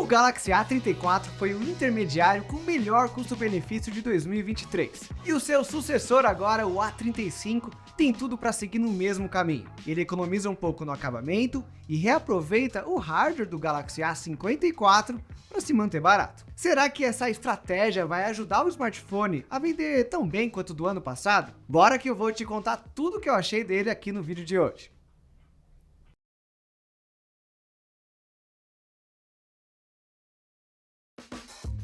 O Galaxy A34 foi o intermediário com melhor custo-benefício de 2023. E o seu sucessor agora, o A35, tem tudo para seguir no mesmo caminho. Ele economiza um pouco no acabamento e reaproveita o hardware do Galaxy A54 para se manter barato. Será que essa estratégia vai ajudar o smartphone a vender tão bem quanto do ano passado? Bora que eu vou te contar tudo o que eu achei dele aqui no vídeo de hoje.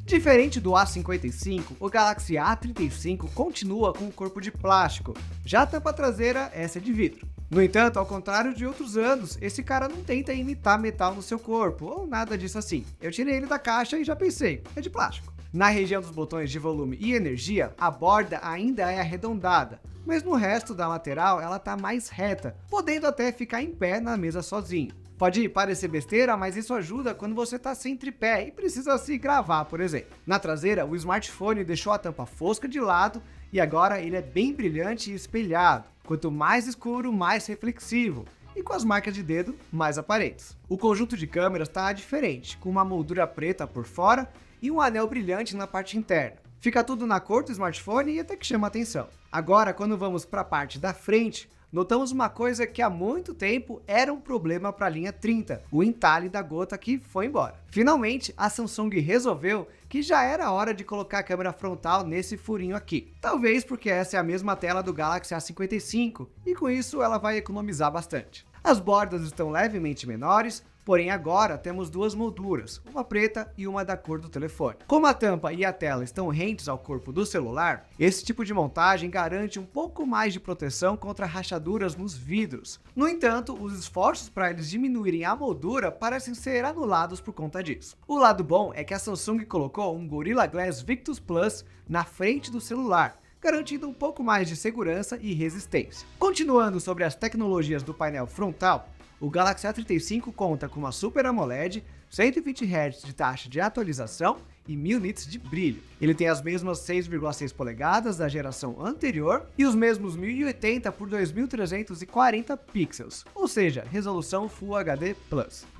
Diferente do A55, o Galaxy A35 continua com o corpo de plástico, já a tampa traseira essa é de vidro. No entanto, ao contrário de outros anos, esse cara não tenta imitar metal no seu corpo, ou nada disso assim. Eu tirei ele da caixa e já pensei, é de plástico. Na região dos botões de volume e energia, a borda ainda é arredondada, mas no resto da lateral ela está mais reta, podendo até ficar em pé na mesa sozinho. Pode parecer besteira, mas isso ajuda quando você está sem tripé e precisa se gravar, por exemplo. Na traseira, o smartphone deixou a tampa fosca de lado e agora ele é bem brilhante e espelhado. Quanto mais escuro, mais reflexivo. E com as marcas de dedo mais aparentes. O conjunto de câmeras está diferente, com uma moldura preta por fora e um anel brilhante na parte interna. Fica tudo na cor do smartphone e até que chama atenção. Agora, quando vamos para a parte da frente, notamos uma coisa que há muito tempo era um problema para a linha 30, o entalhe da gota que foi embora. Finalmente, a Samsung resolveu que já era hora de colocar a câmera frontal nesse furinho aqui. Talvez porque essa é a mesma tela do Galaxy A55 e com isso ela vai economizar bastante. As bordas estão levemente menores, porém agora temos duas molduras, uma preta e uma da cor do telefone. Como a tampa e a tela estão rentes ao corpo do celular, esse tipo de montagem garante um pouco mais de proteção contra rachaduras nos vidros. No entanto, os esforços para eles diminuírem a moldura parecem ser anulados por conta disso. O lado bom é que a Samsung colocou um Gorilla Glass Victus Plus na frente do celular, garantindo um pouco mais de segurança e resistência. Continuando sobre as tecnologias do painel frontal, o Galaxy A35 conta com uma Super AMOLED, 120 Hz de taxa de atualização e 1000 nits de brilho. Ele tem as mesmas 6,6 polegadas da geração anterior e os mesmos 1080 por 2340 pixels, ou seja, resolução Full HD+.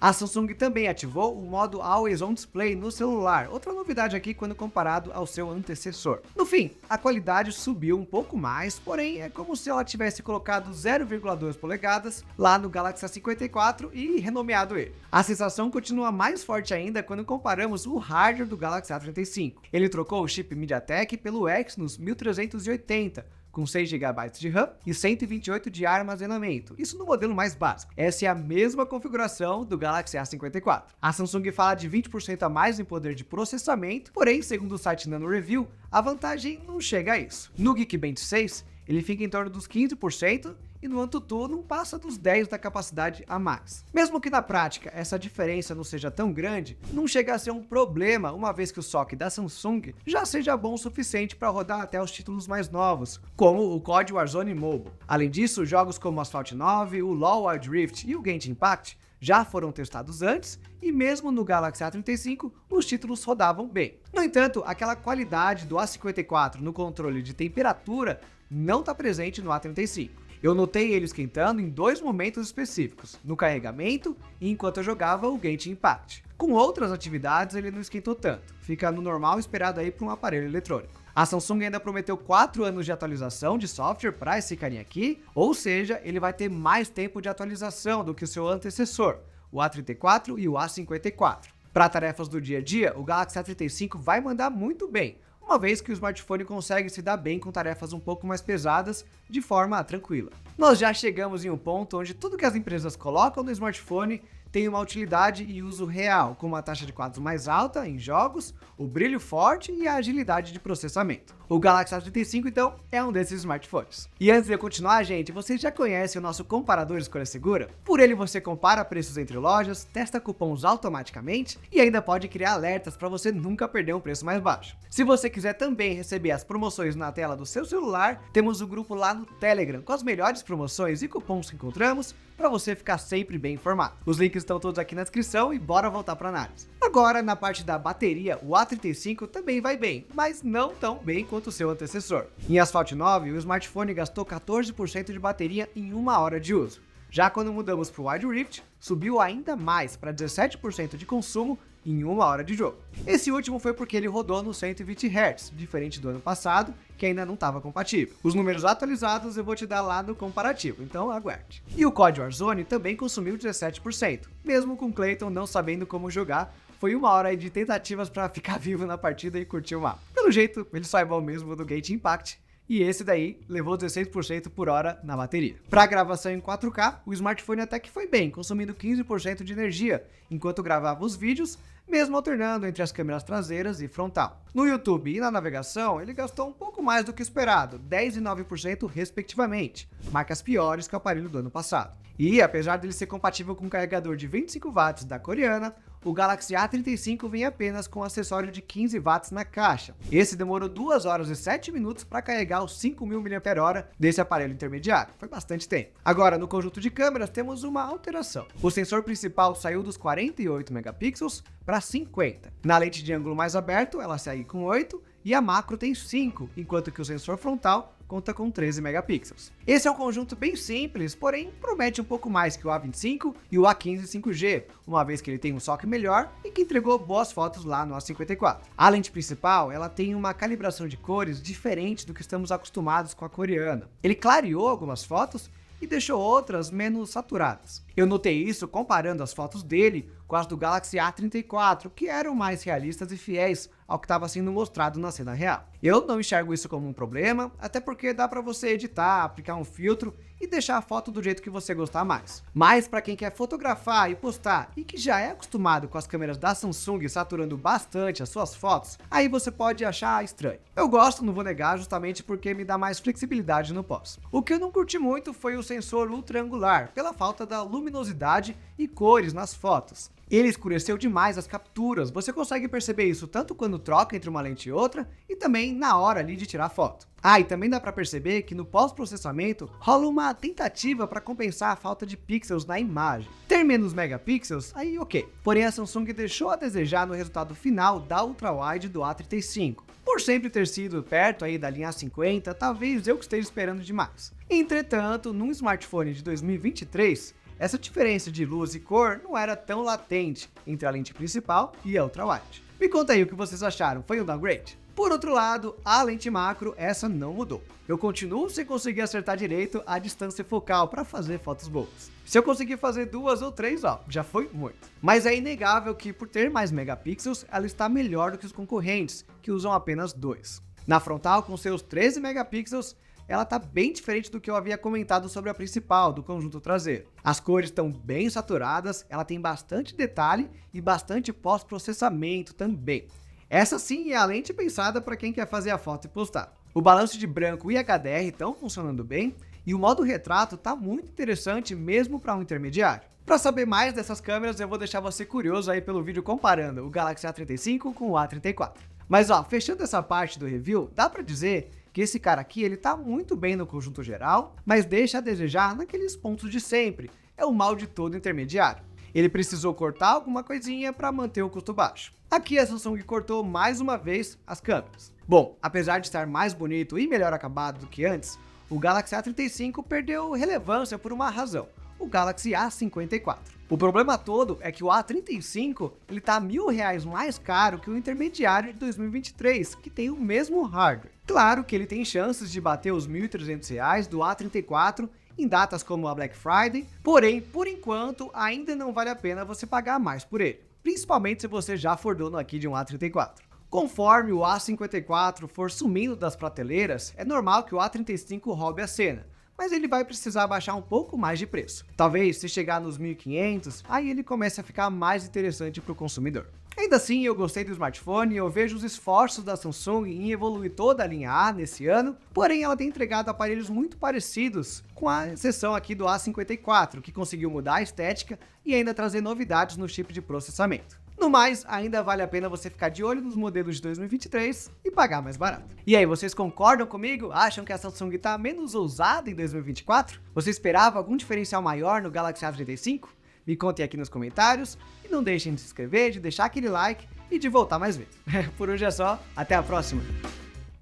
A Samsung também ativou o modo Always On Display no celular, outra novidade aqui quando comparado ao seu antecessor. No fim, a qualidade subiu um pouco mais, porém é como se ela tivesse colocado 0,2 polegadas lá no Galaxy A54 e renomeado ele. A sensação continua mais forte ainda quando comparamos o hardware do Galaxy A35. Ele trocou o chip MediaTek pelo Exynos 1380, com 6 GB de RAM e 128 de armazenamento, isso no modelo mais básico. Essa é a mesma configuração do Galaxy A54. A Samsung fala de 20% a mais em poder de processamento, porém, segundo o site NanoReview, a vantagem não chega a isso. No Geekbench 6, ele fica em torno dos 15%, e no AnTuTu não passa dos 10% da capacidade a mais. Mesmo que na prática essa diferença não seja tão grande, não chega a ser um problema, uma vez que o SoC da Samsung já seja bom o suficiente para rodar até os títulos mais novos, como o COD Warzone Mobile. Além disso, jogos como Asphalt 9, o LoL Wild Rift e o Genshin Impact já foram testados antes, e mesmo no Galaxy A35, os títulos rodavam bem. No entanto, aquela qualidade do A54 no controle de temperatura não está presente no A35. Eu notei ele esquentando em dois momentos específicos, no carregamento e enquanto eu jogava o Genshin Impact. Com outras atividades ele não esquentou tanto, fica no normal esperado aí para um aparelho eletrônico. A Samsung ainda prometeu 4 anos de atualização de software para esse carinha aqui, ou seja, ele vai ter mais tempo de atualização do que o seu antecessor, o A34 e o A54. Para tarefas do dia a dia, o Galaxy A35 vai mandar muito bem, uma vez que o smartphone consegue se dar bem com tarefas um pouco mais pesadas de forma tranquila. Nós já chegamos em um ponto onde tudo que as empresas colocam no smartphone tem uma utilidade e uso real, com uma taxa de quadros mais alta em jogos, o brilho forte e a agilidade de processamento. O Galaxy A35 então é um desses smartphones. E antes de eu continuar, gente, vocês já conhecem o nosso comparador Escolha Segura? Por ele você compara preços entre lojas, testa cupons automaticamente e ainda pode criar alertas para você nunca perder um preço mais baixo. Se você quiser também receber as promoções na tela do seu celular, temos o grupo lá no Telegram com as melhores promoções e cupons que encontramos para você ficar sempre bem informado. Os links estão todos aqui na descrição e bora voltar para análise. Agora, na parte da bateria, o A35 também vai bem, mas não tão bem quanto o seu antecessor. Em Asphalt 9, o smartphone gastou 14% de bateria em 1 hora de uso. Já quando mudamos para o Wild Rift, subiu ainda mais para 17% de consumo em 1 hora de jogo. Esse último foi porque ele rodou no 120 Hz, diferente do ano passado, que ainda não estava compatível. Os números atualizados eu vou te dar lá no comparativo, então aguarde. E o COD Warzone também consumiu 17%, mesmo com Clayton não sabendo como jogar. Foi 1 hora aí de tentativas para ficar vivo na partida e curtir o mapa. Pelo jeito, ele só é bom mesmo do Gate Impact, e esse daí levou 16% por hora na bateria. Para gravação em 4K, o smartphone até que foi bem, consumindo 15% de energia, enquanto gravava os vídeos, mesmo alternando entre as câmeras traseiras e frontal. No YouTube e na navegação, ele gastou um pouco mais do que esperado, 10% e 9% respectivamente, marcas piores que o aparelho do ano passado. E, apesar dele ser compatível com um carregador de 25 watts da coreana, o Galaxy A35 vem apenas com acessório de 15 watts na caixa. Esse demorou 2 horas e 7 minutos para carregar os 5.000 mAh desse aparelho intermediário. Foi bastante tempo. Agora, no conjunto de câmeras, temos uma alteração. O sensor principal saiu dos 48 megapixels para 50. Na lente de ângulo mais aberto, ela segue com 8 e a macro tem 5, enquanto que o sensor frontal conta com 13 megapixels. Esse é um conjunto bem simples, porém promete um pouco mais que o A25 e o A15 5G, uma vez que ele tem um socket melhor e que entregou boas fotos lá no A54. A lente principal, ela tem uma calibração de cores diferente do que estamos acostumados com a coreana. Ele clareou algumas fotos e deixou outras menos saturadas. Eu notei isso comparando as fotos dele com as do Galaxy A34, que eram mais realistas e fiéis ao que estava sendo mostrado na cena real. Eu não enxergo isso como um problema, até porque dá para você editar, aplicar um filtro e deixar a foto do jeito que você gostar mais. Mas para quem quer fotografar e postar e que já é acostumado com as câmeras da Samsung saturando bastante as suas fotos, aí você pode achar estranho. Eu gosto, não vou negar, justamente porque me dá mais flexibilidade no pós. O que eu não curti muito foi o sensor ultra angular, pela falta da luminosidade e cores nas fotos. Ele escureceu demais as capturas, você consegue perceber isso tanto quando troca entre uma lente e outra, e também na hora ali de tirar foto. Ah, e também dá para perceber que no pós-processamento rola uma tentativa para compensar a falta de pixels na imagem. Ter menos megapixels, aí ok. Porém a Samsung deixou a desejar no resultado final da ultra-wide do A35. Por sempre ter sido perto aí da linha A50, talvez eu que esteja esperando demais. Entretanto, num smartphone de 2023, essa diferença de luz e cor não era tão latente entre a lente principal e a ultra-wide. Me conta aí o que vocês acharam, foi um downgrade? Por outro lado, a lente macro, essa não mudou. Eu continuo sem conseguir acertar direito a distância focal para fazer fotos boas. Se eu conseguir fazer 2 ou 3, ó, já foi muito. Mas é inegável que por ter mais megapixels, ela está melhor do que os concorrentes, que usam apenas 2. Na frontal, com seus 13 megapixels, ela tá bem diferente do que eu havia comentado sobre a principal, do conjunto traseiro. As cores estão bem saturadas, ela tem bastante detalhe e bastante pós-processamento também. Essa sim é a lente pensada para quem quer fazer a foto e postar. O balanço de branco e HDR estão funcionando bem e o modo retrato tá muito interessante mesmo para um intermediário. Para saber mais dessas câmeras, eu vou deixar você curioso aí pelo vídeo comparando o Galaxy A35 com o A34. Mas ó, fechando essa parte do review, dá para dizer que esse cara aqui, ele tá muito bem no conjunto geral, mas deixa a desejar naqueles pontos de sempre. É o mal de todo intermediário. Ele precisou cortar alguma coisinha para manter o custo baixo. Aqui a Samsung cortou mais uma vez as câmeras. Bom, apesar de estar mais bonito e melhor acabado do que antes, o Galaxy A35 perdeu relevância por uma razão: o Galaxy A54. O problema todo é que o A35 ele tá R$1.000 mais caro que o intermediário de 2023, que tem o mesmo hardware. Claro que ele tem chances de bater os R$1.300 do A34 em datas como a Black Friday, porém, por enquanto, ainda não vale a pena você pagar mais por ele, principalmente se você já for dono aqui de um A34. Conforme o A54 for sumindo das prateleiras, é normal que o A35 roube a cena, mas ele vai precisar baixar um pouco mais de preço. Talvez se chegar nos 1.500, aí ele comece a ficar mais interessante para o consumidor. Ainda assim, eu gostei do smartphone e eu vejo os esforços da Samsung em evoluir toda a linha A nesse ano, porém ela tem entregado aparelhos muito parecidos, com a exceção aqui do A54, que conseguiu mudar a estética e ainda trazer novidades no chip de processamento. No mais, ainda vale a pena você ficar de olho nos modelos de 2023 e pagar mais barato. E aí, vocês concordam comigo? Acham que a Samsung está menos ousada em 2024? Você esperava algum diferencial maior no Galaxy A35? Me contem aqui nos comentários e não deixem de se inscrever, de deixar aquele like e de voltar mais vezes. Por hoje é só, até a próxima!